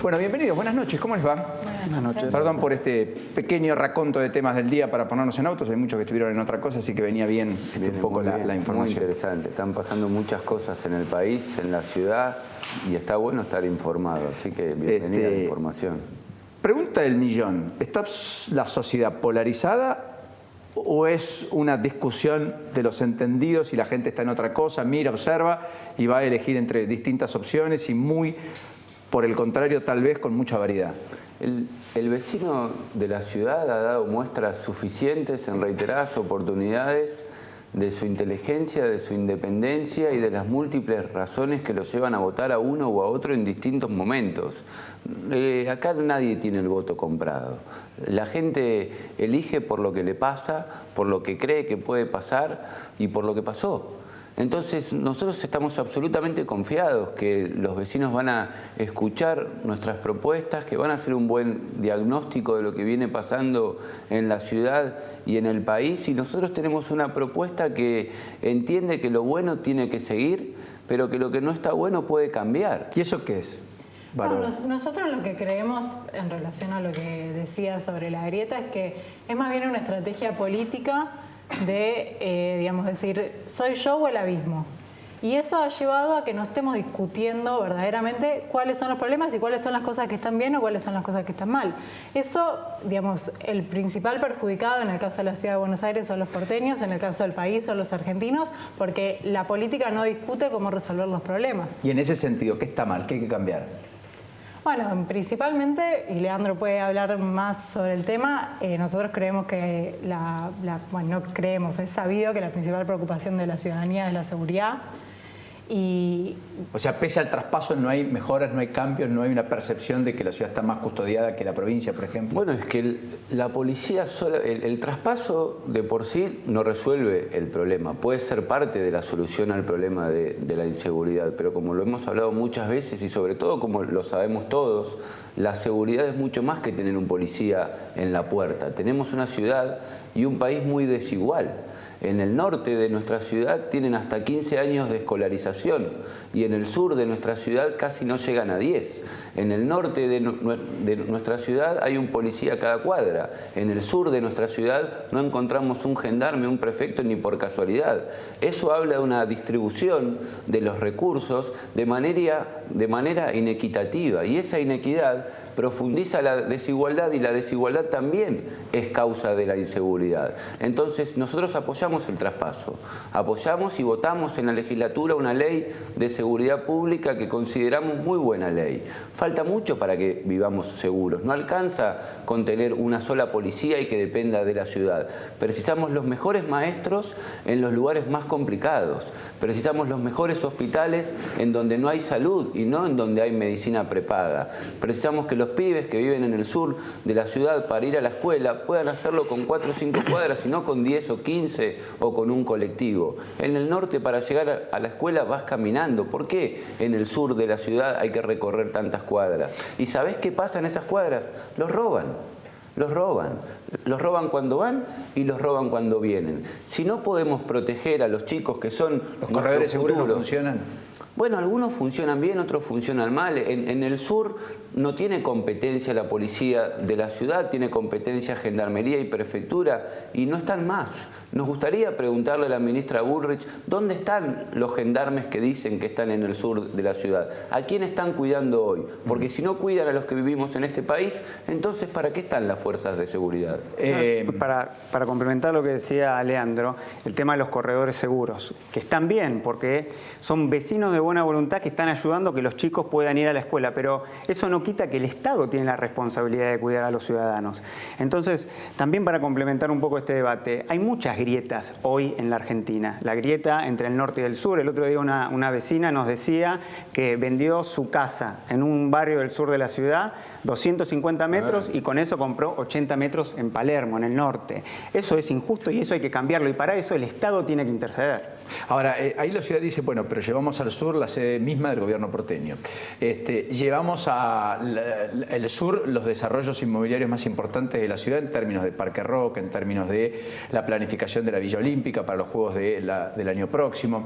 Bueno, bienvenidos, buenas noches, ¿cómo les va? Buenas noches. Perdón por este pequeño raconto de temas del día para ponernos en autos, hay muchos que estuvieron en otra cosa, así que venía bien un poco la información. Muy interesante, están pasando muchas cosas en el país, en la ciudad, y está bueno estar informado, así que bienvenida a la información. Pregunta del millón, ¿está la sociedad polarizada o es una discusión de los entendidos y la gente está en otra cosa, mira, observa y va a elegir entre distintas opciones y muy, por el contrario, tal vez con mucha variedad? El vecino de la ciudad ha dado muestras suficientes en reiteradas oportunidades de su inteligencia, de su independencia y de las múltiples razones que lo llevan a votar a uno o a otro en distintos momentos. Acá nadie tiene el voto comprado. La gente elige por lo que le pasa, por lo que cree que puede pasar y por lo que pasó. Entonces nosotros estamos absolutamente confiados que los vecinos van a escuchar nuestras propuestas, que van a hacer un buen diagnóstico de lo que viene pasando en la ciudad y en el país, y nosotros tenemos una propuesta que entiende que lo bueno tiene que seguir, pero que lo que no está bueno puede cambiar. ¿Y eso qué es? Bueno, nosotros lo que creemos en relación a lo que decía sobre la grieta es que es más bien una estrategia política de, digamos, decir, ¿soy yo o el abismo? Y eso ha llevado a que no estemos discutiendo verdaderamente cuáles son los problemas y cuáles son las cosas que están bien o cuáles son las cosas que están mal. Eso, digamos, el principal perjudicado en el caso de la Ciudad de Buenos Aires son los porteños, en el caso del país son los argentinos, porque la política no discute cómo resolver los problemas. Y en ese sentido, ¿qué está mal? ¿Qué hay que cambiar? Bueno, principalmente, y Leandro puede hablar más sobre el tema, nosotros creemos que bueno, no creemos, es sabido que la principal preocupación de la ciudadanía es la seguridad. O sea, pese al traspaso no hay mejoras, no hay cambios, no hay una percepción de que la ciudad está más custodiada que la provincia, por ejemplo. Bueno, es que la policía sola, el traspaso de por sí no resuelve el problema, puede ser parte de la solución al problema de la inseguridad, pero como lo hemos hablado muchas veces y sobre todo como lo sabemos todos, la seguridad es mucho más que tener un policía en la puerta. Tenemos una ciudad y un país muy desigual. En el norte de nuestra ciudad tienen hasta 15 años de escolarización y en el sur de nuestra ciudad casi no llegan a 10. En el norte de nuestra ciudad hay un policía cada cuadra. En el sur de nuestra ciudad no encontramos un gendarme, un prefecto ni por casualidad. Eso habla de una distribución de los recursos de manera inequitativa, y esa inequidad profundiza la desigualdad y la desigualdad también es causa de la inseguridad. Entonces nosotros apoyamos el traspaso, apoyamos y votamos en la legislatura una ley de seguridad pública que consideramos muy buena ley. Falta mucho para que vivamos seguros, no alcanza con tener una sola policía y que dependa de la ciudad. Precisamos los mejores maestros en los lugares más complicados, precisamos los mejores hospitales en donde no hay salud y no en donde hay medicina prepaga. Precisamos que los pibes que viven en el sur de la ciudad para ir a la escuela puedan hacerlo con 4 o 5 cuadras y no con 10 o 15 o con un colectivo. En el norte para llegar a la escuela vas caminando. ¿Por qué en el sur de la ciudad hay que recorrer tantas cuadras? ¿Y sabés qué pasa en esas cuadras? Los roban. Los roban. Los roban cuando van y los roban cuando vienen. Si no podemos proteger a los chicos que son ¿Los corredores seguros no funcionan? Bueno, algunos funcionan bien, otros funcionan mal. En el sur no tiene competencia la policía de la ciudad, tiene competencia gendarmería y prefectura y no están más. Nos gustaría preguntarle a la ministra Bullrich dónde están los gendarmes que dicen que están en el sur de la ciudad. ¿A quién están cuidando hoy? Porque si no cuidan a los que vivimos en este país, entonces ¿para qué están las fuerzas de seguridad? Para complementar lo que decía Leandro, el tema de los corredores seguros, que están bien porque son vecinos de buena voluntad que están ayudando a que los chicos puedan ir a la escuela, pero eso no quita que el Estado tiene la responsabilidad de cuidar a los ciudadanos. Entonces, también para complementar un poco este debate, hay muchas grietas hoy en la Argentina. La grieta entre el norte y el sur. El otro día una vecina nos decía que vendió su casa en un barrio del sur de la ciudad, 250 metros, y con eso compró 80 metros en Palermo, en el norte. Eso es injusto y eso hay que cambiarlo, y para eso el Estado tiene que interceder. Ahora, ahí la ciudad dice, bueno, pero llevamos al sur Sur la sede misma del gobierno porteño. Llevamos al sur los desarrollos inmobiliarios más importantes de la ciudad en términos de Parque Rock, en términos de la planificación de la Villa Olímpica para los Juegos del año próximo.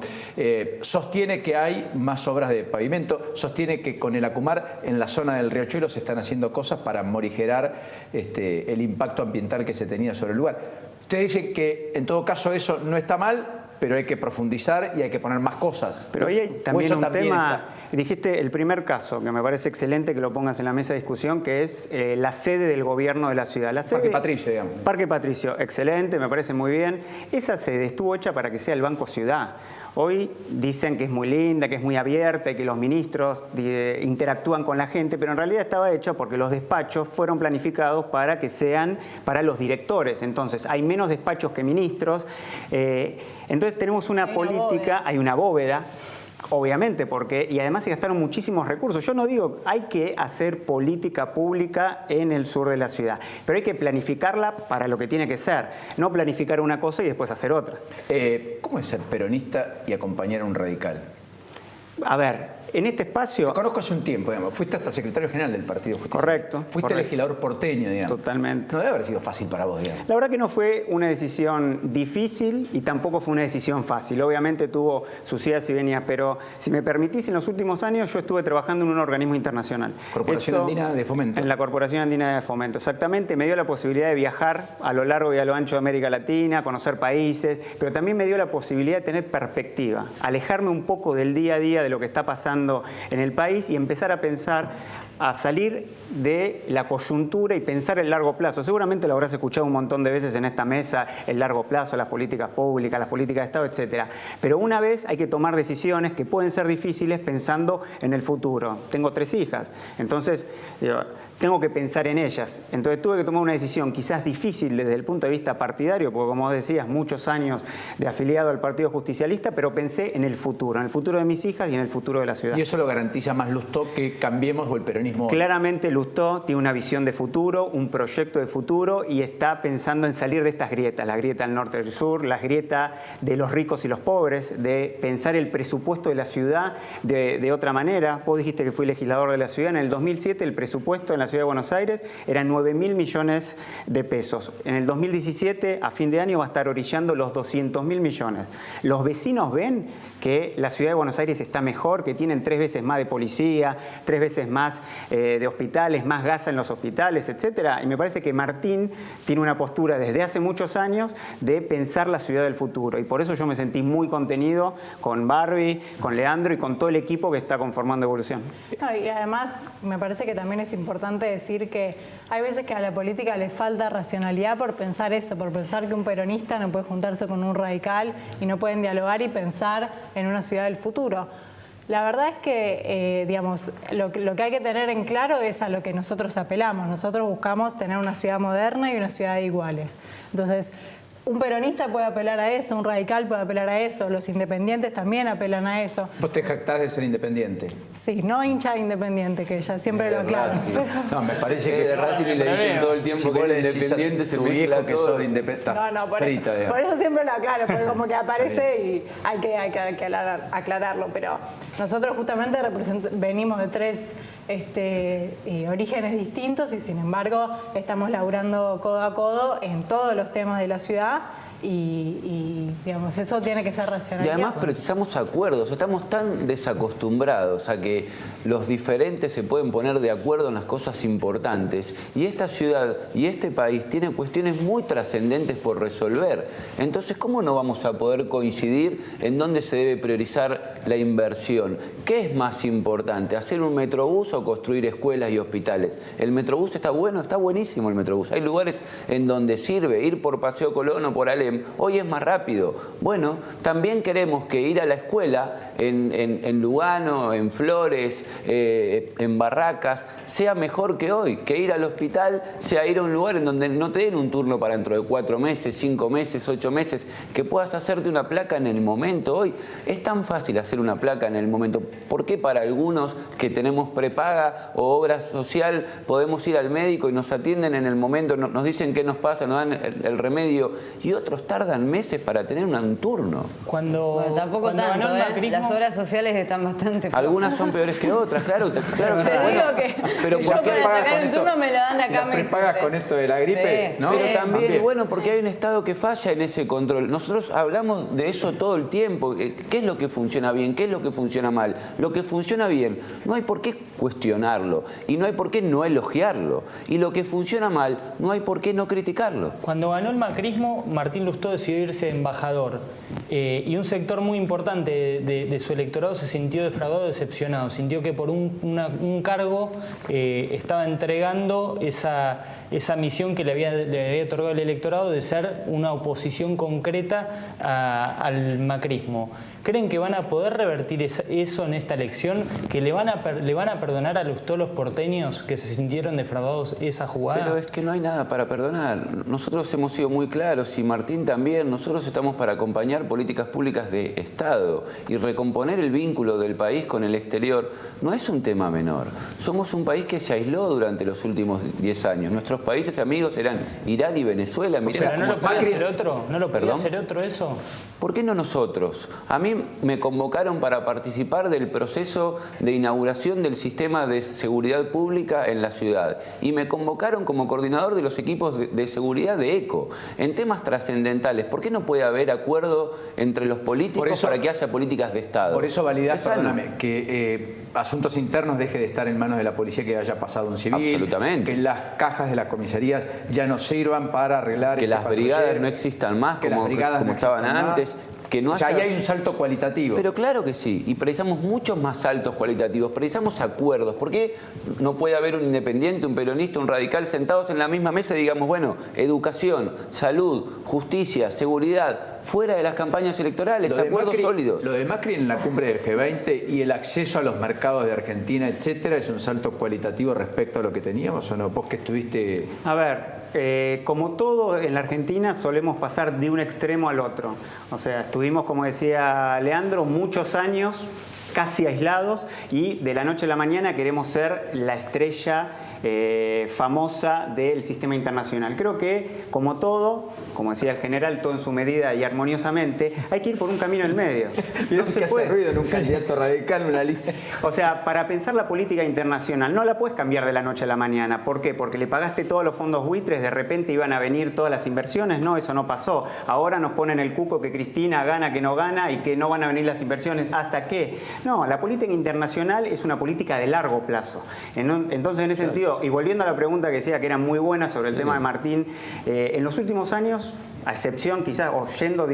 Sostiene que hay más obras de pavimento, sostiene que con el Acumar en la zona del Riachuelo se están haciendo cosas para morigerar el impacto ambiental que se tenía sobre el lugar. Usted dice que en todo caso eso no está mal, pero hay que profundizar y hay que poner más cosas. Pero ahí hay también un tema, dijiste el primer caso, que me parece excelente que lo pongas en la mesa de discusión, que es la sede del gobierno de la ciudad. La sede, Parque Patricio, digamos. Parque Patricio, excelente, me parece muy bien. Esa sede estuvo hecha para que sea el Banco Ciudad. Hoy dicen que es muy linda, que es muy abierta y que los ministros interactúan con la gente, pero en realidad estaba hecha porque los despachos fueron planificados para que sean para los directores. Entonces, hay menos despachos que ministros. Entonces, tenemos una política, hay una bóveda. Obviamente, y además se gastaron muchísimos recursos. Yo no digo, hay que hacer política pública en el sur de la ciudad, pero hay que planificarla para lo que tiene que ser, no planificar una cosa y después hacer otra. ¿Cómo es ser peronista y acompañar a un radical? A ver, en este espacio... Te conozco hace un tiempo, digamos. Fuiste hasta secretario general del Partido Justicialista. Correcto. Fuiste legislador porteño, digamos. Totalmente. No debe haber sido fácil para vos, digamos. La verdad que no fue una decisión difícil y tampoco fue una decisión fácil. Obviamente tuvo sus idas y venidas, pero si me permitís, en los últimos años yo estuve trabajando en un organismo internacional. Corporación Andina de Fomento. En la Corporación Andina de Fomento, exactamente. Me dio la posibilidad de viajar a lo largo y a lo ancho de América Latina, conocer países, pero también me dio la posibilidad de tener perspectiva, alejarme un poco del día a día de lo que está pasando en el país y empezar a pensar, a salir de la coyuntura y pensar el largo plazo. Seguramente lo habrás escuchado un montón de veces en esta mesa, el largo plazo, las políticas públicas, las políticas de Estado, etcétera. Pero una vez hay que tomar decisiones que pueden ser difíciles pensando en el futuro. Tengo 3 hijas, entonces tengo que pensar en ellas. Entonces tuve que tomar una decisión quizás difícil desde el punto de vista partidario, porque como decías, muchos años de afiliado al Partido Justicialista, pero pensé en el futuro de mis hijas y en el futuro de la ciudad. ¿Y eso lo garantiza más Lustó que Cambiemos o el peronismo? Claramente Lustó tiene una visión de futuro, un proyecto de futuro y está pensando en salir de estas grietas, la grieta del norte y del sur, la grieta de los ricos y los pobres, de pensar el presupuesto de la ciudad de otra manera. Vos dijiste que fui legislador de la ciudad. En el 2007 el presupuesto en la ciudad de Buenos Aires era 9.000 millones de pesos. En el 2017, a fin de año, va a estar orillando los 200.000 millones. Los vecinos ven que la ciudad de Buenos Aires está mejor, que tienen 3 veces más de policía, 3 veces más de hospitales, más gas en los hospitales, etcétera. Y me parece que Martín tiene una postura desde hace muchos años de pensar la ciudad del futuro. Y por eso yo me sentí muy contenido con Barbie, con Leandro y con todo el equipo que está conformando Evolución. No, y además me parece que también es importante decir que hay veces que a la política le falta racionalidad por pensar eso, por pensar que un peronista no puede juntarse con un radical y no pueden dialogar y pensar en una ciudad del futuro. La verdad es que, digamos, lo que hay que tener en claro es a lo que nosotros apelamos. Nosotros buscamos tener una ciudad moderna y una ciudad de iguales. Entonces, un peronista puede apelar a eso, un radical puede apelar a eso, los independientes también apelan a eso. ¿Vos te jactás de ser independiente? Sí, no hincha de Independiente, que ya siempre lo aclaro. No, me parece que de Racing y le dicen todo el tiempo que el Independiente se mezcla que todo. sos de Independiente. No, por eso siempre lo aclaro, porque como que aparece y hay que aclararlo. Pero nosotros justamente venimos de 3 orígenes distintos y sin embargo estamos laburando codo a codo en todos los temas de la ciudad. Y digamos, eso tiene que ser racional. Y además precisamos acuerdos, estamos tan desacostumbrados a que los diferentes se pueden poner de acuerdo en las cosas importantes y esta ciudad y este país tienen cuestiones muy trascendentes por resolver. Entonces, ¿cómo no vamos a poder coincidir en dónde se debe priorizar la inversión? ¿Qué es más importante, hacer un metrobús o construir escuelas y hospitales? El metrobús está bueno, está buenísimo el metrobús. Hay lugares en donde sirve ir por Paseo Colón o por Alem. Hoy es más rápido. Bueno, también queremos que ir a la escuela en Lugano, en Flores, en Barracas, sea mejor que hoy. Que ir al hospital sea ir a un lugar en donde no te den un turno para dentro de 4 meses, 5 meses, 8 meses, que puedas hacerte una placa en el momento. Hoy es tan fácil hacer una placa en el momento. ¿Por qué para algunos que tenemos prepaga o obra social podemos ir al médico y nos atienden en el momento, nos dicen qué nos pasa, nos dan el remedio, y otros otros tardan meses para tener un turno. Bueno, tampoco cuando tanto, ganó el macrismo, las obras sociales están bastante... Algunas son peores que otras, claro. Te Bueno, digo que pero yo ¿por qué para pagas sacar con un esto? turno me lo dan acá. Las prepagas con esto de la gripe, Sí, ¿no? Pero sí. también, bueno, porque hay un Estado que falla en ese control. Nosotros hablamos de eso todo el tiempo. ¿Qué es lo que funciona bien? ¿Qué es lo que funciona mal? Lo que funciona bien, no hay por qué cuestionarlo y no hay por qué no elogiarlo. Y lo que funciona mal, no hay por qué no criticarlo. Cuando ganó el macrismo, Martín Lustó decidió irse embajador y un sector muy importante de su electorado se sintió defraudado, decepcionado, sintió que por un cargo estaba entregando esa misión que le había otorgado el electorado de ser una oposición concreta al macrismo. ¿Creen que van a poder revertir eso en esta elección? ¿Que le van a perdonar a Lustó los porteños que se sintieron defraudados esa jugada? Pero es que no hay nada para perdonar. Nosotros hemos sido muy claros y Martín también. Nosotros estamos para acompañar políticas públicas de Estado y recomponer el vínculo del país con el exterior. No es un tema menor. Somos un país que se aisló durante los últimos 10 años. Nuestros países amigos eran Irán y Venezuela. ¿Pero no lo podía hacer otro? ¿No lo podía ¿Perdón? hacer otro eso? ¿Por qué no nosotros? A mí me convocaron para participar del proceso de inauguración del sistema de seguridad pública en la ciudad y me convocaron como coordinador de los equipos de seguridad de ECO en temas trascendentales. ¿Por qué no puede haber acuerdo entre los políticos para que haya políticas de Estado? Por eso validás, Es sano. perdóname, que asuntos internos deje de estar en manos de la policía, que haya pasado un civil. Absolutamente. Que las cajas de las comisarías ya no sirvan para arreglar... Que las brigadas no existan más que como, las brigadas como no estaban existan más. antes. Que no o sea, haya... ahí hay un salto cualitativo. Pero claro que sí, y precisamos muchos más saltos cualitativos, precisamos acuerdos. ¿Por qué no puede haber un independiente, un peronista, un radical sentados en la misma mesa y digamos, bueno, educación, salud, justicia, seguridad, fuera de las campañas electorales, acuerdos sólidos? Lo de Macri en la cumbre del G20 y el acceso a los mercados de Argentina, etcétera, ¿es un salto cualitativo respecto a lo que teníamos o no? Vos que estuviste... A ver, como todo en la Argentina solemos pasar de un extremo al otro. O sea, estuvimos, como decía Leandro, muchos años casi aislados y de la noche a la mañana queremos ser la estrella famosa del sistema internacional. Creo que, como todo, como decía el general, todo en su medida y armoniosamente, hay que ir por un camino en el medio. No se puede ruido en un candidato radical, en una lista. O sea, para pensar la política internacional no la puedes cambiar de la noche a la mañana. ¿Por qué? Porque le pagaste todos los fondos buitres, de repente iban a venir todas las inversiones. No, eso no pasó. Ahora nos ponen el cuco que Cristina gana, que no gana y que no van a venir las inversiones. ¿Hasta qué? No, la política internacional es una política de largo plazo. Entonces, en ese sentido, y volviendo a la pregunta que decía que era muy buena sobre el tema de Martín, en los últimos años, a excepción quizás, o yendo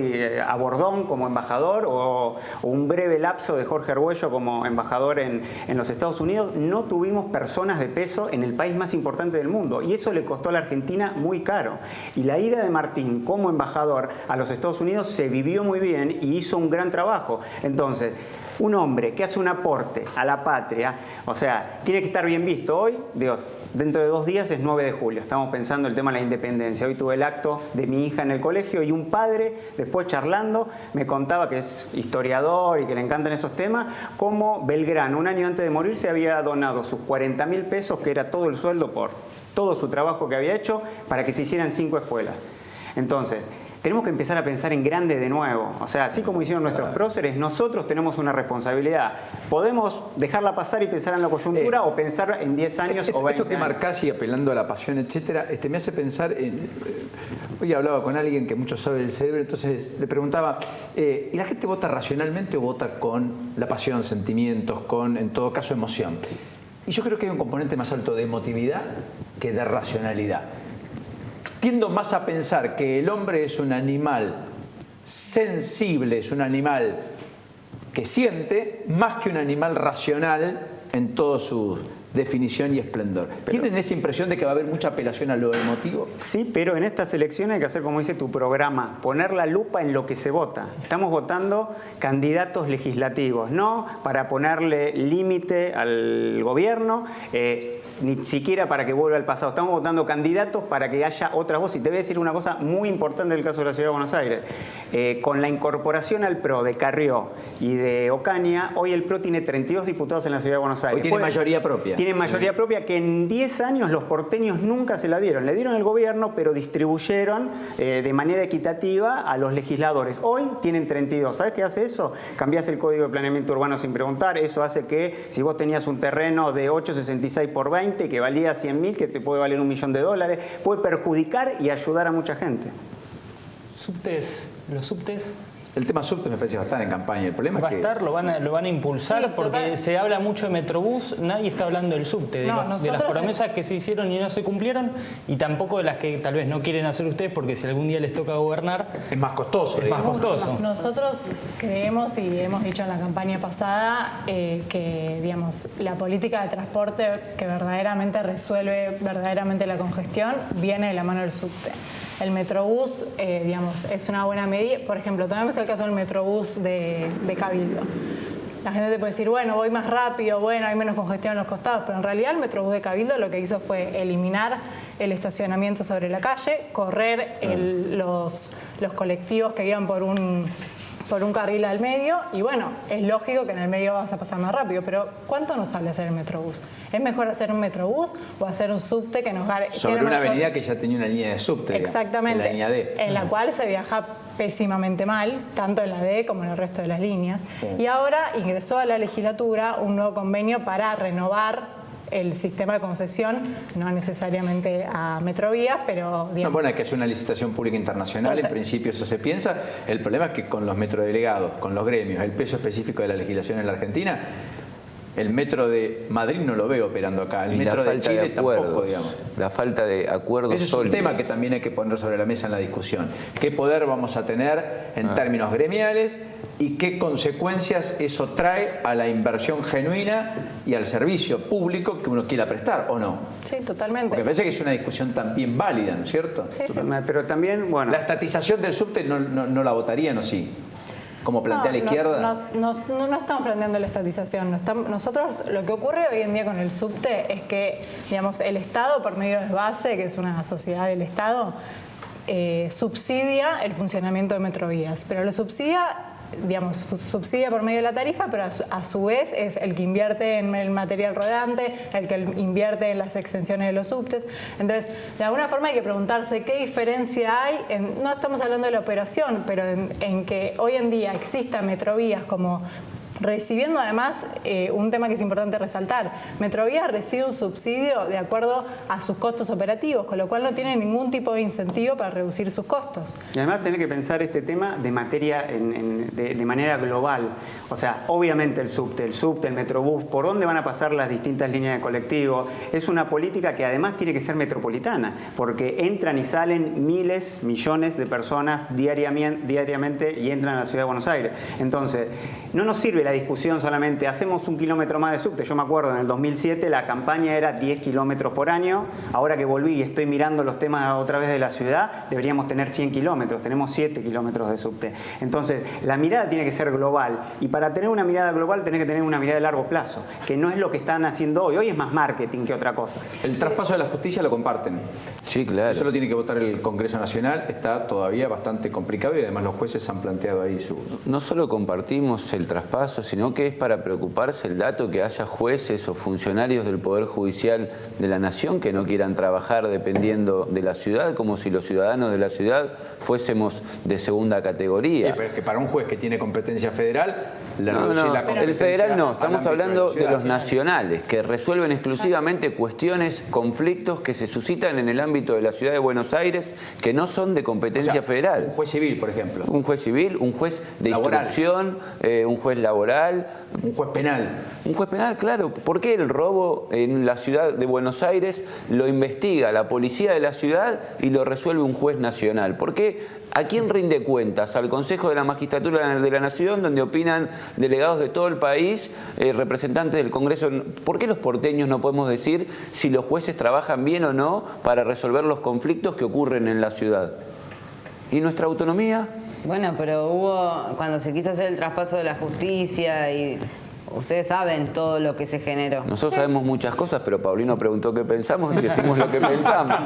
a Bordón como embajador o un breve lapso de Jorge Argüello como embajador en los Estados Unidos, no tuvimos personas de peso en el país más importante del mundo y eso le costó a la Argentina muy caro. Y la ida de Martín como embajador a los Estados Unidos se vivió muy bien y hizo un gran trabajo. Entonces, un hombre que hace un aporte a la patria, o sea, tiene que estar bien visto hoy, digo, dentro de 2 días es 9 de julio, estamos pensando el tema de la independencia. Hoy tuve el acto de mi hija en el colegio y un padre, después charlando, me contaba que es historiador y que le encantan esos temas, cómo Belgrano, un año antes de morir, se había donado sus 40.000 pesos, que era todo el sueldo por todo su trabajo que había hecho, para que se hicieran 5 escuelas. Entonces, tenemos que empezar a pensar en grande de nuevo. O sea, así como hicieron nuestros próceres, nosotros tenemos una responsabilidad. Podemos dejarla pasar y pensar en la coyuntura o pensar en 10 años o 20 Esto que marcás y apelando a la pasión, etcétera, me hace pensar en... Hoy hablaba con alguien que mucho sabe del cerebro, entonces le preguntaba, ¿y la gente vota racionalmente o vota con la pasión, sentimientos, con, en todo caso, emoción? Y yo creo que hay un componente más alto de emotividad que de racionalidad. Tiendo más a pensar que el hombre es un animal sensible, es un animal que siente, más que un animal racional en toda su definición y esplendor. ¿Tienen esa impresión de que va a haber mucha apelación a lo emotivo? Sí, pero en estas elecciones hay que hacer como dice tu programa, poner la lupa en lo que se vota. Estamos votando candidatos legislativos, no para ponerle límite al gobierno, ni siquiera para que vuelva al pasado. Estamos votando candidatos para que haya otras voces. Y te voy a decir una cosa muy importante del caso de la Ciudad de Buenos Aires. Con la incorporación al PRO de Carrió y de Ocaña, hoy el PRO tiene 32 diputados en la Ciudad de Buenos Aires. Hoy tiene mayoría propia. Tienen mayoría propia que en 10 años los porteños nunca se la dieron. Le dieron al gobierno, pero distribuyeron de manera equitativa a los legisladores. Hoy tienen 32. ¿Sabes qué hace eso? Cambiás el Código de Planeamiento Urbano sin preguntar. Eso hace que si vos tenías un terreno de 8,66 por 20 que valía 100.000, que te puede valer $1 millón, puede perjudicar y ayudar a mucha gente. Los subtes. El tema subte me parece que va a estar en campaña. El problema Va a es que estar, lo van a impulsar, Sí, porque total. se habla mucho de Metrobús, nadie está hablando del subte, de, No, de las nosotros- promesas que se hicieron y no se cumplieron, y tampoco de las que tal vez no quieren hacer ustedes, porque si algún día les toca gobernar, es más costoso. es más digamos. costoso. Nosotros creemos y hemos dicho en la campaña pasada que, digamos, la política de transporte que verdaderamente resuelve verdaderamente la congestión viene de la mano del subte. El Metrobús, digamos, es una buena medida. Por ejemplo, tomemos el caso del Metrobús de Cabildo. La gente te puede decir, bueno, voy más rápido, bueno, hay menos congestión en los costados, pero en realidad el Metrobús de Cabildo lo que hizo fue eliminar el estacionamiento sobre la calle, correr los colectivos que iban por un carril al medio, y bueno, es lógico que en el medio vas a pasar más rápido, pero ¿cuánto nos sale hacer el Metrobús? ¿Es mejor hacer un Metrobús o hacer un subte que nos gane? Sobre una avenida que ya tenía una línea de subte, digamos, Exactamente, en la línea D. en la cual se viaja pésimamente mal, tanto en la D como en el resto de las líneas. Y ahora ingresó a la legislatura un nuevo convenio para renovar el sistema de concesión, no necesariamente a Metrovías, pero digamos, No, bueno, hay que hacer una licitación pública internacional, en principio eso se piensa. El problema es que con los metrodelegados, con los gremios, el peso específico de la legislación en la Argentina, el metro de Madrid no lo veo operando acá, el Y metro la de falta Chile acuerdos, tampoco, digamos. La falta de acuerdos Ese es un sólidos. tema que también hay que poner sobre la mesa en la discusión. ¿Qué poder vamos a tener en términos gremiales y qué consecuencias eso trae a la inversión genuina y al servicio público que uno quiera prestar o no? sí, totalmente. Porque me parece que es una discusión también válida, ¿no es cierto? Sí, sí. Pero también, bueno... La estatización del subte no la votarían, ¿o sí? Como plantea la izquierda. No estamos planteando la estatización. Nosotros, lo que ocurre hoy en día con el subte es que, digamos, el Estado, por medio de SBASE, que es una sociedad del Estado, subsidia el funcionamiento de Metrovías, pero lo subsidia, digamos, subsidia por medio de la tarifa, pero a su vez es el que invierte en el material rodante, el que invierte en las extensiones de los subtes. Entonces, de alguna forma hay que preguntarse qué diferencia hay, no estamos hablando de la operación, pero en que hoy en día exista Metrovías como recibiendo además un tema que es importante resaltar. Metrovías recibe un subsidio de acuerdo a sus costos operativos, con lo cual no tiene ningún tipo de incentivo para reducir sus costos. Y además tener que pensar este tema de materia de manera global. O sea, obviamente el subte, el Metrobús, por dónde van a pasar las distintas líneas de colectivo, es una política que además tiene que ser metropolitana, porque entran y salen miles, millones de personas diariamente y entran a la ciudad de Buenos Aires. Entonces, no nos sirve la discusión solamente, hacemos 1 kilómetro más de subte. Yo me acuerdo, en el 2007 la campaña era 10 kilómetros por año. Ahora que volví y estoy mirando los temas otra vez de la ciudad, deberíamos tener 100 kilómetros, tenemos 7 kilómetros de subte. Entonces, la mirada tiene que ser global. Y para tener una mirada global tenés que tener una mirada de largo plazo, que no es lo que están haciendo hoy. Hoy es más marketing que otra cosa. El traspaso de la justicia lo comparten. Sí, claro. Eso lo tiene que votar el Congreso Nacional. Está todavía bastante complicado y además los jueces han planteado ahí su... No solo compartimos el traspaso, sino que es para preocuparse el dato que haya jueces o funcionarios del Poder Judicial de la Nación que no quieran trabajar dependiendo de la ciudad, como si los ciudadanos de la ciudad fuésemos de segunda categoría. pero es que para un juez que tiene competencia federal, le No, reducir no, la competencia el federal no, al estamos ámbito hablando la de ciudad. los nacionales, que resuelven exclusivamente cuestiones, conflictos que se suscitan en el ámbito de la ciudad de Buenos Aires, que no son de competencia O sea, federal. Un juez civil, por ejemplo. Un juez civil, un juez de Laboral. instrucción, un juez laboral. Un juez penal. Un juez penal, claro. ¿Por qué el robo en la ciudad de Buenos Aires lo investiga la policía de la ciudad y lo resuelve un juez nacional? ¿Por qué? ¿A quién rinde cuentas? Al Consejo de la Magistratura de la Nación, donde opinan delegados de todo el país, representantes del Congreso. ¿Por qué los porteños no podemos decir si los jueces trabajan bien o no para resolver los conflictos que ocurren en la ciudad? ¿Y nuestra autonomía? Bueno, pero cuando se quiso hacer el traspaso de la justicia y ustedes saben todo lo que se generó. Nosotros sabemos muchas cosas, pero Paulino preguntó qué pensamos y decimos lo que pensamos.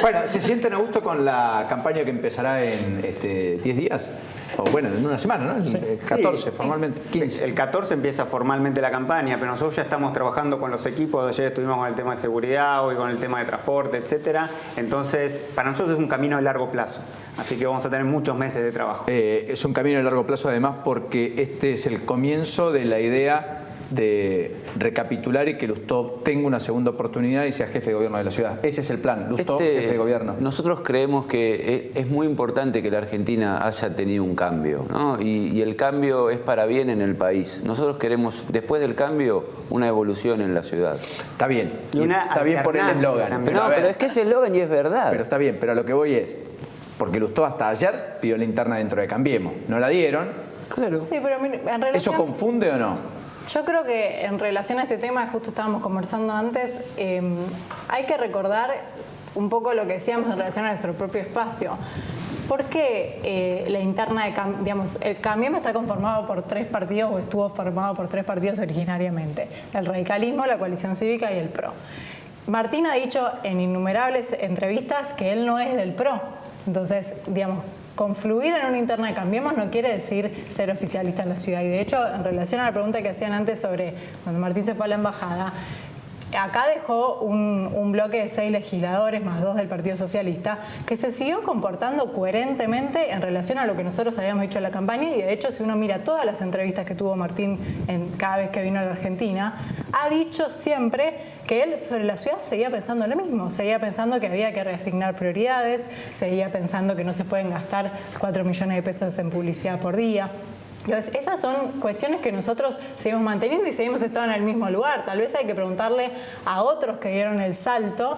Bueno, ¿se sienten a gusto con la campaña que empezará en 10 días? O bueno, en una semana, ¿no? El 14 formalmente, 15. El 14 empieza formalmente la campaña, pero nosotros ya estamos trabajando con los equipos. Ayer estuvimos con el tema de seguridad, hoy con el tema de transporte, etcétera. Entonces, para nosotros es un camino de largo plazo. Así que vamos a tener muchos meses de trabajo. Es un camino de largo plazo además porque este es el comienzo de la idea de recapitular y que Lustó tenga una segunda oportunidad y sea jefe de gobierno de la ciudad. Ese es el plan, Lustó, jefe de gobierno. Nosotros creemos que es muy importante que la Argentina haya tenido un cambio, ¿no? Y el cambio es para bien en el país. Nosotros queremos, después del cambio, una evolución en la ciudad. Está bien, Y una está bien por el alternancia eslogan. también. Pero es que ese eslogan y es verdad. Pero está bien, pero a lo que voy es, porque Lustó hasta ayer pidió la interna dentro de Cambiemos. No la dieron. Claro. Sí, pero en relación... ¿Eso confunde o no? Yo creo que en relación a ese tema, justo estábamos conversando antes, hay que recordar un poco lo que decíamos en relación a nuestro propio espacio. ¿Por qué la interna de el Cambiemos está conformado por 3 partidos o estuvo formado por 3 partidos originariamente? El radicalismo, la coalición cívica y el PRO. Martín ha dicho en innumerables entrevistas que él no es del PRO. Entonces, digamos, confluir en una interna de Cambiemos no quiere decir ser oficialista en la ciudad. Y de hecho, en relación a la pregunta que hacían antes sobre cuando Martín se fue a la embajada, acá dejó un bloque de 6 legisladores más 2 del Partido Socialista que se siguió comportando coherentemente en relación a lo que nosotros habíamos dicho en la campaña. Y de hecho, si uno mira todas las entrevistas que tuvo Martín cada vez que vino a la Argentina, ha dicho siempre que él sobre la ciudad seguía pensando lo mismo, seguía pensando que había que reasignar prioridades, seguía pensando que no se pueden gastar 4 millones de pesos en publicidad por día. Entonces, esas son cuestiones que nosotros seguimos manteniendo y seguimos estando en el mismo lugar. Tal vez hay que preguntarle a otros que dieron el salto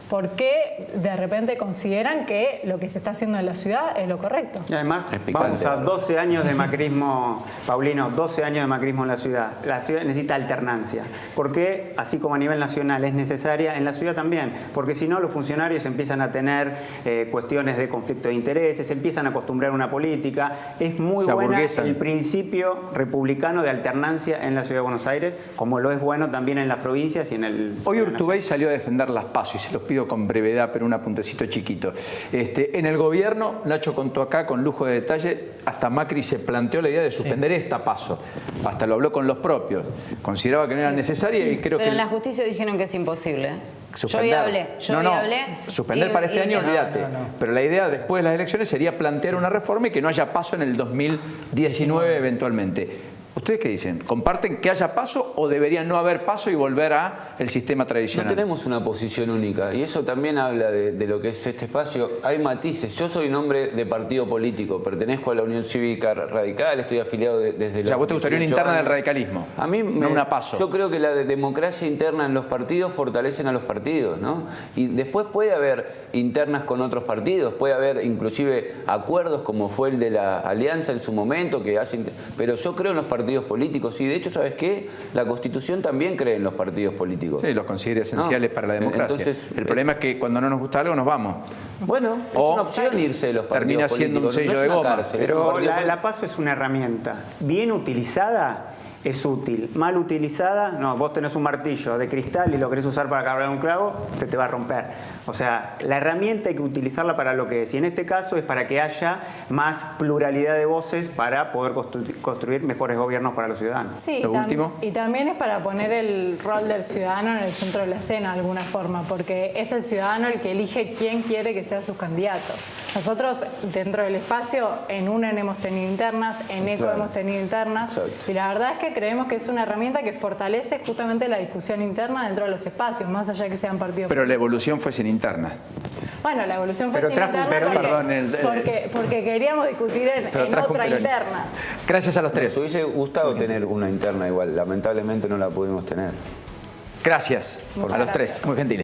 por qué de repente consideran que lo que se está haciendo en la ciudad es lo correcto. Y además, vamos a 12 años de macrismo, Paulino, 12 años de macrismo en la ciudad. La ciudad necesita alternancia. Porque, así como a nivel nacional es necesaria, en la ciudad también. Porque si no, los funcionarios empiezan a tener cuestiones de conflicto de intereses, empiezan a acostumbrar a una política. Es muy buena el principio republicano de alternancia en la ciudad de Buenos Aires, como lo es bueno también en las provincias y en el... Hoy Urtubey salió a defender las PASO y se los pido con brevedad, pero un apuntecito chiquito. En el gobierno, Nacho contó acá con lujo de detalle, hasta Macri se planteó la idea de suspender esta PASO. Hasta lo habló con los propios. Consideraba que no era necesaria y creo Pero que... en la justicia dijeron que es imposible. Suspender. Yo hoy hablé. Suspender para este año, olvídate. No. Pero la idea después de las elecciones sería plantear una reforma y que no haya PASO en el 2019 eventualmente. ¿Ustedes qué dicen? ¿Comparten que haya PASO o debería no haber PASO y volver al sistema tradicional? No tenemos una posición única y eso también habla de lo que es este espacio. Hay matices. Yo soy un hombre de partido político, pertenezco a la Unión Cívica Radical, estoy afiliado desde los... O sea, ¿vos te gustaría una interna del años. radicalismo? A mí no una PASO. Yo creo que la democracia interna en los partidos fortalecen a los partidos, ¿no? Y después puede haber internas con otros partidos, puede haber inclusive acuerdos como fue el de la Alianza en su momento, que hacen... Pero yo creo en los partidos políticos y de hecho, ¿sabes qué? La Constitución también cree en los partidos políticos. Sí, los considera esenciales para la democracia. Entonces, el problema es que cuando no nos gusta algo nos vamos. Bueno, es una opción irse de los partidos termina siendo un políticos, sello de es una goma. cárcel, es un Pero partido la PASO es una herramienta. Bien utilizada es útil. Mal utilizada, no, vos tenés un martillo de cristal y lo querés usar para cargar un clavo, se te va a romper. O sea, la herramienta hay que utilizarla para lo que es. Y en este caso es para que haya más pluralidad de voces para poder construir mejores gobiernos para los ciudadanos. Sí, Lo último. y también es para poner el rol del ciudadano en el centro de la escena de alguna forma, porque es el ciudadano el que elige quién quiere que sean sus candidatos. Nosotros, dentro del espacio, en UNEN hemos tenido internas, en ECO hemos tenido internas, Exacto. y la verdad es que creemos que es una herramienta que fortalece justamente la discusión interna dentro de los espacios, más allá de que sean partidos. Pero la evolución fue sin interna. Bueno, la evolución fue Pero sin trajo un interna Perón. porque queríamos discutir en trajo un otra Perón. interna. Gracias a los tres. Nos hubiese gustado tener una interna igual, lamentablemente no la pudimos tener. Gracias a los tres, muy gentiles.